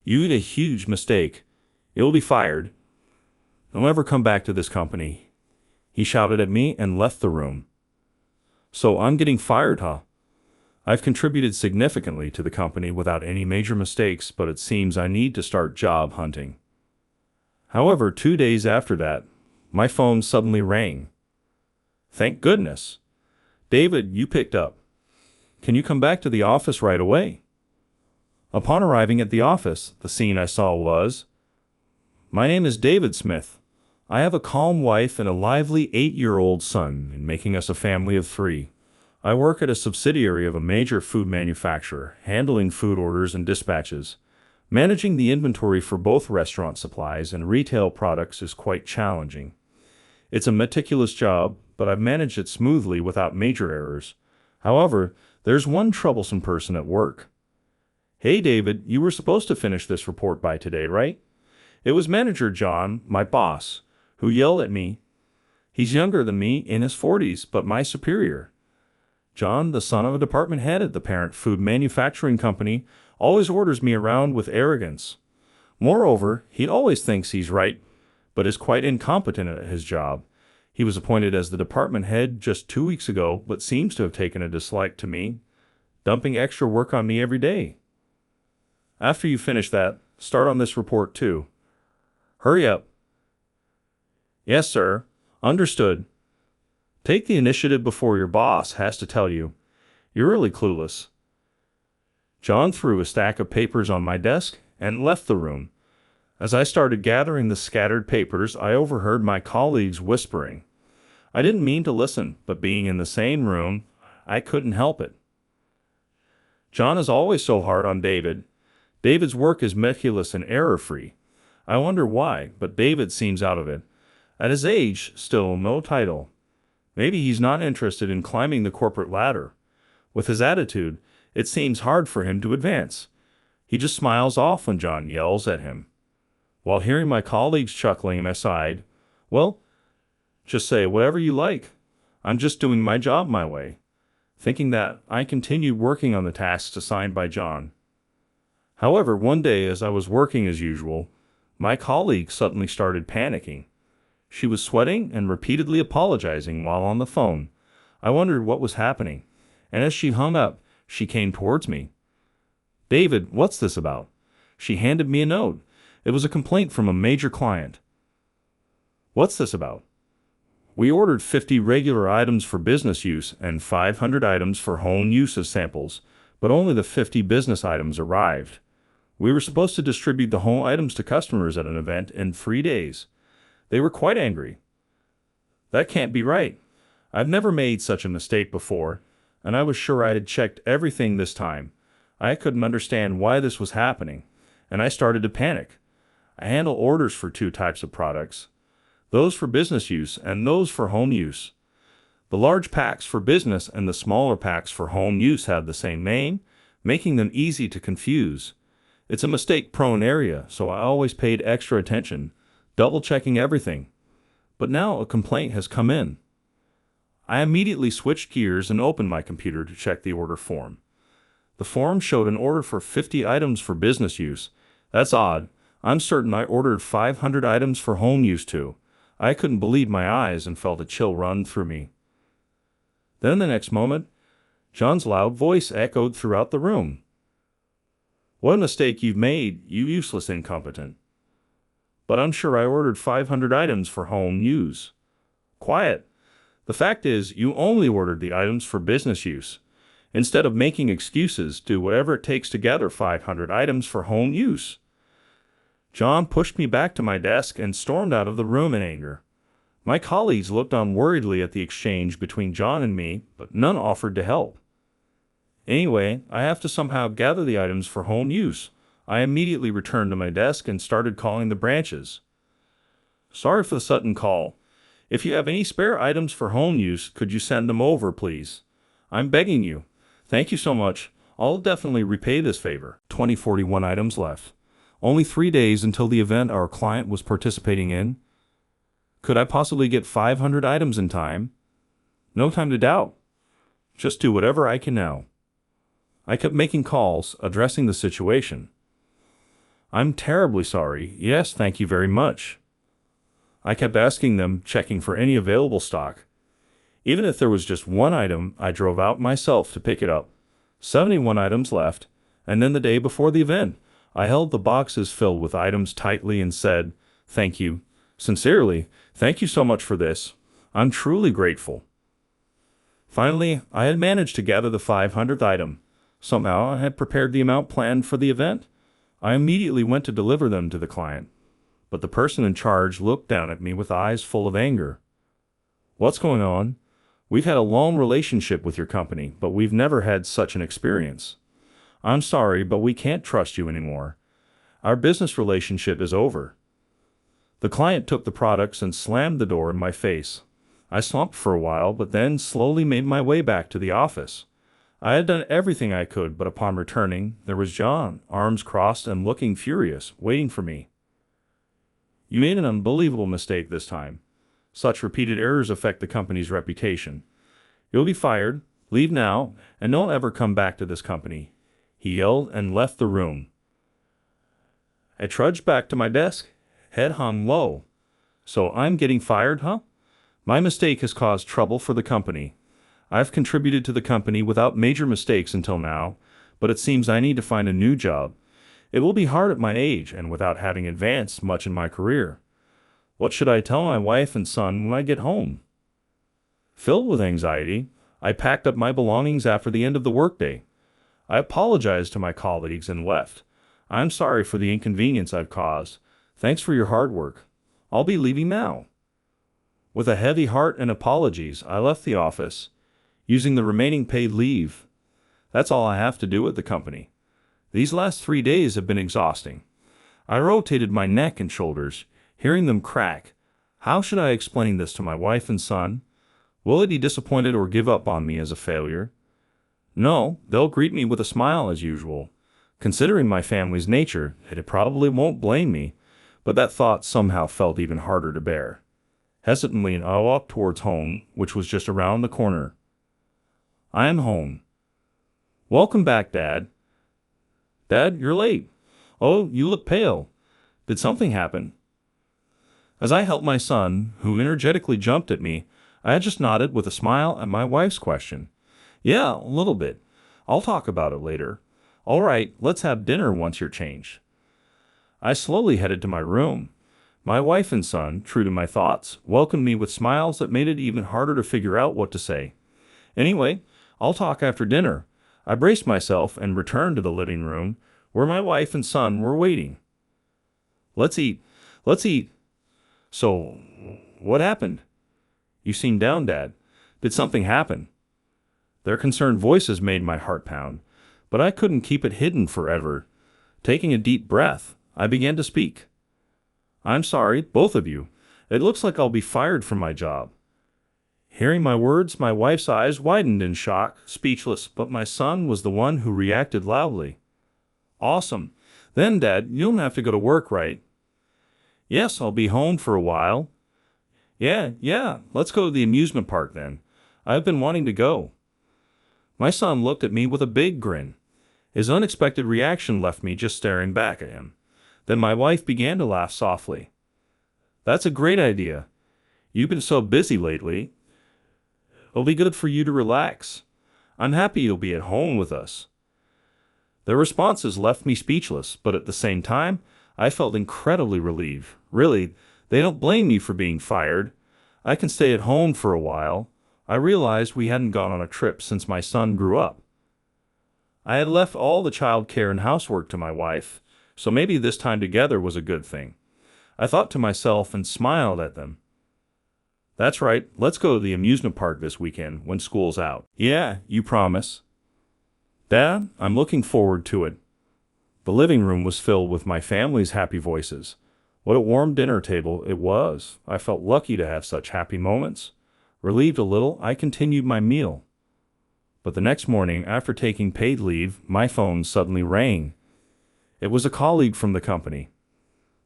You made a huge mistake. You'll be fired. Don't ever come back to this company." He shouted at me and left the room. So I'm getting fired, huh? I've contributed significantly to the company without any major mistakes, but it seems I need to start job hunting. However, 2 days after that, my phone suddenly rang. Thank goodness. "David, you picked up. Can you come back to the office right away?" Upon arriving at the office, the scene I saw was, "My name is David Smith. I have a calm wife and a lively 8-year-old son, and making us a family of 3. I work at a subsidiary of a major food manufacturer, handling food orders and dispatches. Managing the inventory for both restaurant supplies and retail products is quite challenging. It's a meticulous job, but I've managed it smoothly without major errors. However, there's one troublesome person at work." "Hey David, you were supposed to finish this report by today, right?" It was Manager John, my boss, who yelled at me. He's younger than me, in his 40s, but my superior. John, the son of a department head at the parent food manufacturing company, always orders me around with arrogance. Moreover, he always thinks he's right, but is quite incompetent at his job. He was appointed as the department head just 2 weeks ago, but seems to have taken a dislike to me, dumping extra work on me every day. After you finish that, start on this report too. Hurry up. Yes, sir. Understood. Take the initiative before your boss has to tell you. You're really clueless. John threw a stack of papers on my desk and left the room. As I started gathering the scattered papers, I overheard my colleagues whispering. I didn't mean to listen, but being in the same room, I couldn't help it. John is always so hard on David. David's work is meticulous and error-free. I wonder why, but David seems out of it. At his age, still no title. Maybe he's not interested in climbing the corporate ladder. With his attitude, it seems hard for him to advance. He just smiles off when John yells at him. While hearing my colleagues chuckling, I sighed, "Well, just say whatever you like. I'm just doing my job my way." Thinking that, I continued working on the tasks assigned by John. However, one day as I was working as usual, my colleague suddenly started panicking. She was sweating and repeatedly apologizing while on the phone. I wondered what was happening, and as she hung up, she came towards me. "David, what's this about?" She handed me a note. It was a complaint from a major client. "What's this about?" "We ordered 50 regular items for business use and 500 items for home use as samples, but only the 50 business items arrived. We were supposed to distribute the home items to customers at an event in 3 days. They were quite angry." "That can't be right. I've never made such a mistake before, and I was sure I had checked everything this time. I couldn't understand why this was happening, and I started to panic. I handle orders for 2 types of products, those for business use and those for home use. The large packs for business and the smaller packs for home use have the same name, making them easy to confuse. It's a mistake-prone area, so I always paid extra attention, double-checking everything. But now a complaint has come in. I immediately switched gears and opened my computer to check the order form. The form showed an order for 50 items for business use. That's odd. I'm certain I ordered 500 items for home use too. I couldn't believe my eyes and felt a chill run through me. Then the next moment, John's loud voice echoed throughout the room. "What a mistake you've made, you useless incompetent. But I'm sure I ordered 500 items for home use." "Quiet. The fact is, you only ordered the items for business use. Instead of making excuses, do whatever it takes to gather 500 items for home use." John pushed me back to my desk and stormed out of the room in anger. My colleagues looked on worriedly at the exchange between John and me, but none offered to help. Anyway, I have to somehow gather the items for home use. I immediately returned to my desk and started calling the branches. "Sorry for the sudden call. If you have any spare items for home use, could you send them over, please? I'm begging you. Thank you so much. I'll definitely repay this favor." 2041 items left. Only 3 days until the event our client was participating in. Could I possibly get 500 items in time? No time to doubt. Just do whatever I can now. I kept making calls, addressing the situation. I'm terribly sorry. Yes, thank you very much. I kept asking them, checking for any available stock. Even if there was just one item, I drove out myself to pick it up. 71 items left, and then the day before the event, I held the boxes filled with items tightly and said, "Thank you. Sincerely, thank you so much for this. I'm truly grateful." Finally, I had managed to gather the 500th item. Somehow, I had prepared the amount planned for the event. I immediately went to deliver them to the client, but the person in charge looked down at me with eyes full of anger. "What's going on? We've had a long relationship with your company, but we've never had such an experience. I'm sorry, but we can't trust you anymore. Our business relationship is over." The client took the products and slammed the door in my face. I slumped for a while, but then slowly made my way back to the office. I had done everything I could, but upon returning, there was John, arms crossed and looking furious, waiting for me. "You made an unbelievable mistake this time. Such repeated errors affect the company's reputation. You'll be fired, leave now, and don't ever come back to this company," he yelled and left the room. I trudged back to my desk, head hung low. "So I'm getting fired, huh? My mistake has caused trouble for the company. I've contributed to the company without major mistakes until now, but it seems I need to find a new job. It will be hard at my age and without having advanced much in my career. What should I tell my wife and son when I get home?" Filled with anxiety, I packed up my belongings after the end of the workday. I apologized to my colleagues and left. "I'm sorry for the inconvenience I've caused. Thanks for your hard work. I'll be leaving now." With a heavy heart and apologies, I left the office, using the remaining paid leave. That's all I have to do at the company. These last 3 days have been exhausting. I rotated my neck and shoulders, hearing them crack. How should I explain this to my wife and son? Will they be disappointed or give up on me as a failure? No, they'll greet me with a smile as usual. Considering my family's nature, they probably won't blame me, but that thought somehow felt even harder to bear. Hesitantly, I walked towards home, which was just around the corner. I am home. "Welcome back, Dad." "Dad, you're late. Oh, you look pale. Did something happen?" As I helped my son, who energetically jumped at me, I just nodded with a smile at my wife's question. "Yeah, a little bit. I'll talk about it later. All right, let's have dinner once you're changed." I slowly headed to my room. My wife and son, true to my thoughts, welcomed me with smiles that made it even harder to figure out what to say. "Anyway, I'll talk after dinner." I braced myself and returned to the living room, where my wife and son were waiting. "Let's eat. Let's eat." "So, what happened? You seem down, Dad. Did something happen?" Their concerned voices made my heart pound, but I couldn't keep it hidden forever. Taking a deep breath, I began to speak. "I'm sorry, both of you. It looks like I'll be fired from my job." Hearing my words, my wife's eyes widened in shock, speechless, but my son was the one who reacted loudly. "Awesome. Then, Dad, you don't have to go to work, right?" "Yes, I'll be home for a while." Yeah, let's go to the amusement park then. I've been wanting to go." My son looked at me with a big grin. His unexpected reaction left me just staring back at him. Then my wife began to laugh softly. "That's a great idea. You've been so busy lately. It'll be good for you to relax. I'm happy you'll be at home with us." Their responses left me speechless, but at the same time, I felt incredibly relieved. Really, they don't blame me for being fired. I can stay at home for a while. I realized we hadn't gone on a trip since my son grew up. I had left all the child care and housework to my wife, so maybe this time together was a good thing. I thought to myself and smiled at them. "That's right, let's go to the amusement park this weekend when school's out." "Yeah, you promise?" "Dad, I'm looking forward to it." The living room was filled with my family's happy voices. What a warm dinner table it was. I felt lucky to have such happy moments. Relieved a little, I continued my meal. But the next morning, after taking paid leave, my phone suddenly rang. It was a colleague from the company.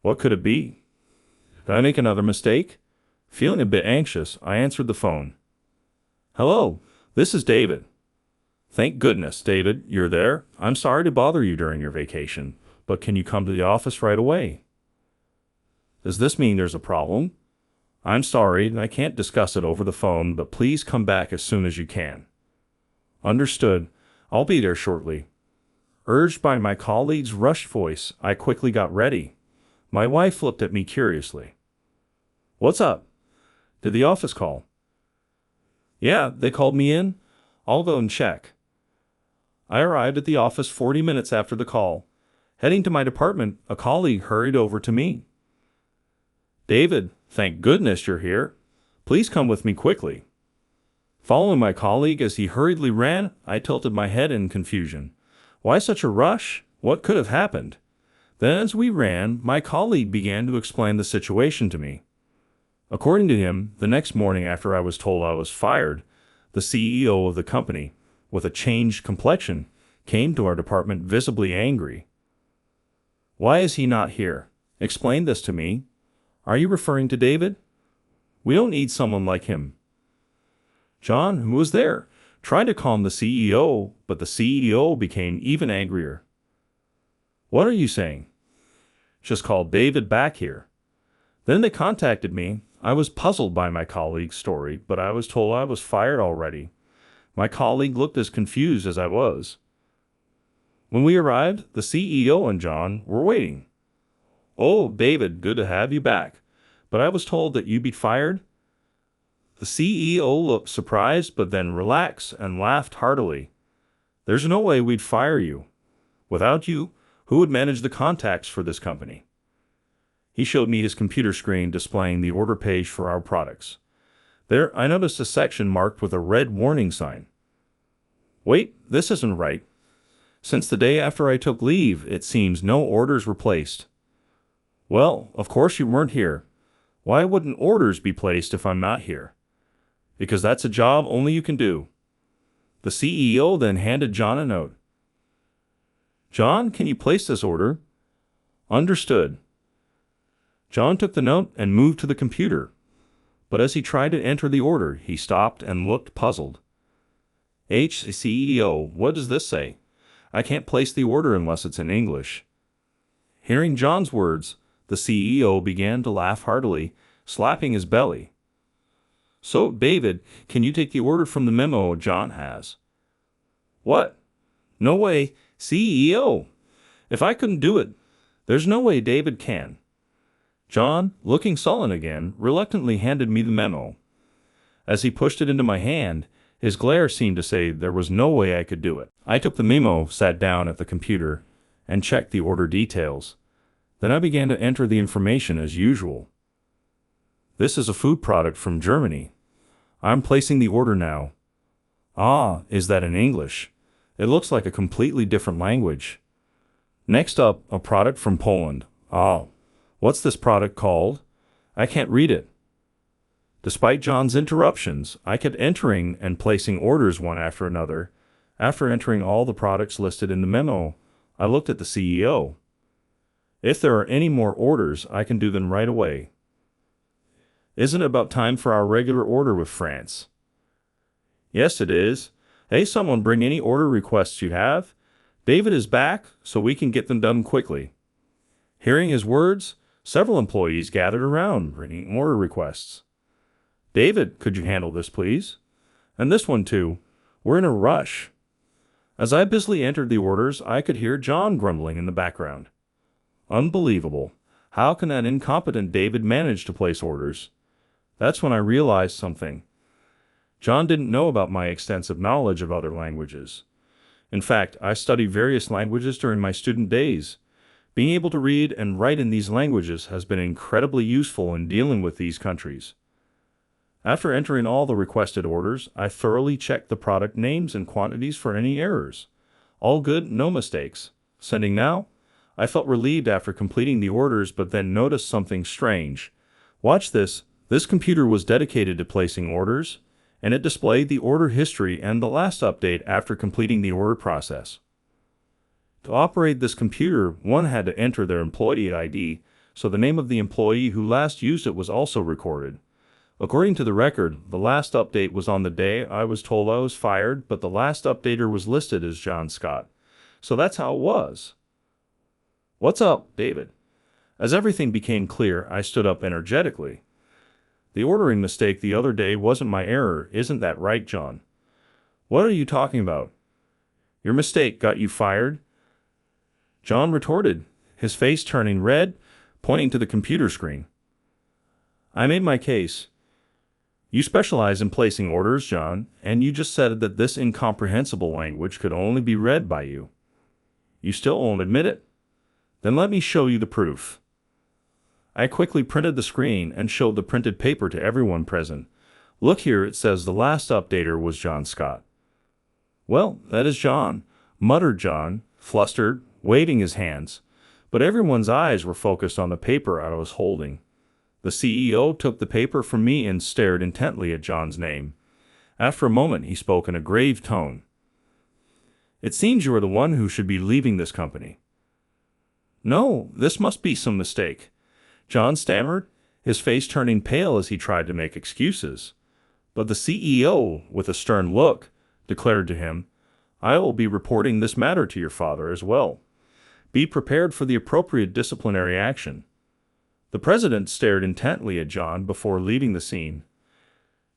What could it be? Did I make another mistake? Feeling a bit anxious, I answered the phone. "Hello, this is David." "Thank goodness, David, you're there. I'm sorry to bother you during your vacation, but can you come to the office right away? Does this mean there's a problem? I'm sorry, I can't discuss it over the phone, but please come back as soon as you can. Understood. I'll be there shortly. Urged by my colleague's rushed voice, I quickly got ready. My wife looked at me curiously. What's up? Did the office call? Yeah, they called me in. I'll go and check. I arrived at the office 40 minutes after the call. Heading to my department, a colleague hurried over to me. David, thank goodness you're here. Please come with me quickly. Following my colleague as he hurriedly ran, I tilted my head in confusion. Why such a rush? What could have happened? Then as we ran, my colleague began to explain the situation to me. According to him, the next morning after I was told I was fired, the CEO of the company, with a changed complexion, came to our department visibly angry. Why is he not here? Explain this to me. Are you referring to David? We don't need someone like him. John, who was there, tried to calm the CEO, but the CEO became even angrier. What are you saying? Just call David back here. Then they contacted me. I was puzzled by my colleague's story, but I was told I was fired already. My colleague looked as confused as I was. When we arrived, the CEO and John were waiting. Oh, David, good to have you back. But I was told that you'd be fired. The CEO looked surprised, but then relaxed and laughed heartily. There's no way we'd fire you. Without you, who would manage the contacts for this company? He showed me his computer screen displaying the order page for our products. There, I noticed a section marked with a red warning sign. Wait, this isn't right. Since the day after I took leave, it seems no orders were placed. Well, of course you weren't here. Why wouldn't orders be placed if I'm not here? Because that's a job only you can do. The CEO then handed John a note. John, can you place this order? Understood. John took the note and moved to the computer. But as he tried to enter the order, he stopped and looked puzzled. CEO, what does this say? I can't place the order unless it's in English. Hearing John's words, the CEO began to laugh heartily, slapping his belly. So, David, can you take the order from the memo John has? What? No way, CEO. If I couldn't do it, there's no way David can. John, looking sullen again, reluctantly handed me the memo. As he pushed it into my hand, his glare seemed to say there was no way I could do it. I took the memo, sat down at the computer, and checked the order details. Then I began to enter the information as usual. This is a food product from Germany. I'm placing the order now. Ah, is that in English? It looks like a completely different language. Next up, a product from Poland. Ah, what's this product called? I can't read it. Despite John's interruptions, I kept entering and placing orders one after another. After entering all the products listed in the memo, I looked at the CEO. If there are any more orders, I can do them right away. Isn't it about time for our regular order with France? Yes, it is. Hey, someone bring any order requests you have. David is back, so we can get them done quickly. Hearing his words, several employees gathered around, bringing order requests. David, could you handle this, please? And this one, too. We're in a rush. As I busily entered the orders, I could hear John grumbling in the background. Unbelievable. How can that incompetent David manage to place orders? That's when I realized something. John didn't know about my extensive knowledge of other languages. In fact, I studied various languages during my student days. Being able to read and write in these languages has been incredibly useful in dealing with these countries. After entering all the requested orders, I thoroughly checked the product names and quantities for any errors. All good, no mistakes. Sending now? I felt relieved after completing the orders, but then noticed something strange. Watch this. This computer was dedicated to placing orders, and it displayed the order history and the last update after completing the order process. To operate this computer, one had to enter their employee ID, so the name of the employee who last used it was also recorded. According to the record, the last update was on the day I was told I was fired, but the last updater was listed as John Scott. So that's how it was. What's up, David? As everything became clear, I stood up energetically. The ordering mistake the other day wasn't my error, isn't that right, John? What are you talking about? Your mistake got you fired? John retorted, his face turning red, pointing to the computer screen. I made my case. You specialize in placing orders, John, and you just said that this incomprehensible language could only be read by you. You still won't admit it? Then let me show you the proof. I quickly printed the screen and showed the printed paper to everyone present. Look here, it says the last updater was John Scott. Well, that is John, muttered John, flustered, waving his hands. But everyone's eyes were focused on the paper I was holding. The CEO took the paper from me and stared intently at John's name. After a moment, he spoke in a grave tone. It seems you are the one who should be leaving this company. No, this must be some mistake. John stammered, his face turning pale as he tried to make excuses. But the CEO, with a stern look, declared to him, I will be reporting this matter to your father as well. Be prepared for the appropriate disciplinary action. The president stared intently at John before leaving the scene.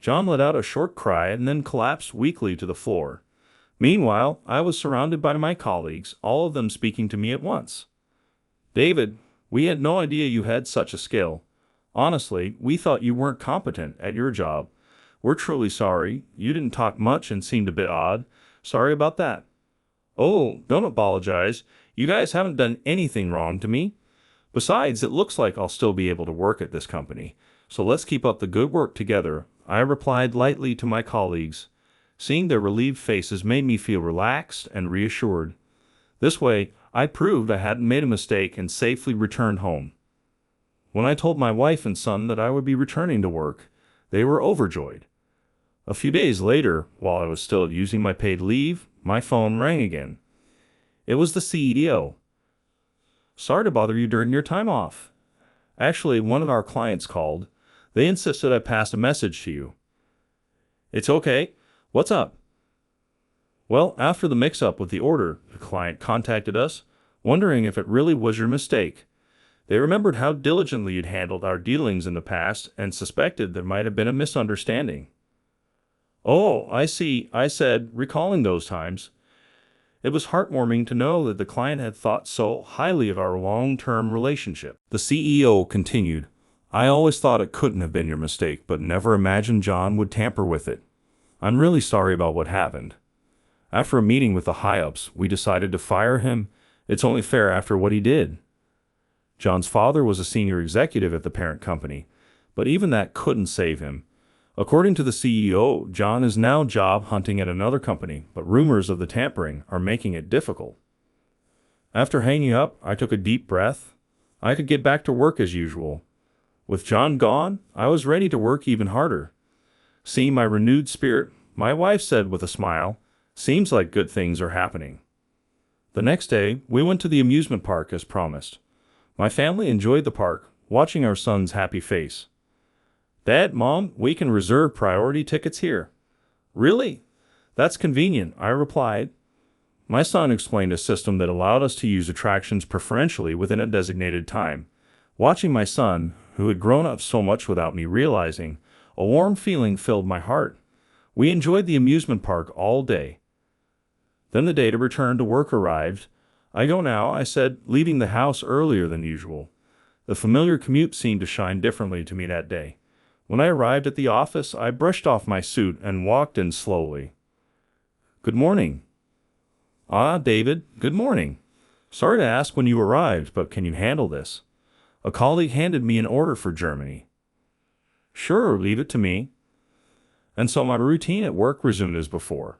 John let out a short cry and then collapsed weakly to the floor. Meanwhile, I was surrounded by my colleagues, all of them speaking to me at once. David, we had no idea you had such a skill. Honestly, we thought you weren't competent at your job. We're truly sorry. You didn't talk much and seemed a bit odd. Sorry about that. Oh, don't apologize. You guys haven't done anything wrong to me. Besides, it looks like I'll still be able to work at this company. So let's keep up the good work together, I replied lightly to my colleagues. Seeing their relieved faces made me feel relaxed and reassured. This way, I proved I hadn't made a mistake and safely returned home. When I told my wife and son that I would be returning to work, they were overjoyed. A few days later, while I was still using my paid leave, my phone rang again. It was the CEO. Sorry to bother you during your time off. Actually, one of our clients called. They insisted I pass a message to you. It's okay. What's up? Well, after the mix-up with the order, the client contacted us, wondering if it really was your mistake. They remembered how diligently you'd handled our dealings in the past and suspected there might have been a misunderstanding. Oh, I see, I said, recalling those times. It was heartwarming to know that the client had thought so highly of our long-term relationship. The CEO continued, I always thought it couldn't have been your mistake, but never imagined John would tamper with it. I'm really sorry about what happened. After a meeting with the high-ups, we decided to fire him. It's only fair after what he did. John's father was a senior executive at the parent company, but even that couldn't save him. According to the CEO, John is now job hunting at another company, but rumors of the tampering are making it difficult. After hanging up, I took a deep breath. I could get back to work as usual. With John gone, I was ready to work even harder. Seeing my renewed spirit, my wife said with a smile, Seems like good things are happening. The next day, we went to the amusement park as promised. My family enjoyed the park, watching our son's happy face. Dad, Mom, we can reserve priority tickets here. Really? That's convenient, I replied. My son explained a system that allowed us to use attractions preferentially within a designated time. Watching my son, who had grown up so much without me realizing, a warm feeling filled my heart. We enjoyed the amusement park all day. Then the day to return to work arrived. I go now, I said, leaving the house earlier than usual. The familiar commute seemed to shine differently to me that day. When I arrived at the office, I brushed off my suit and walked in slowly. Good morning. Ah, David, good morning. Sorry to ask when you arrived, but can you handle this? A colleague handed me an order for Germany. Sure, leave it to me. And so my routine at work resumed as before.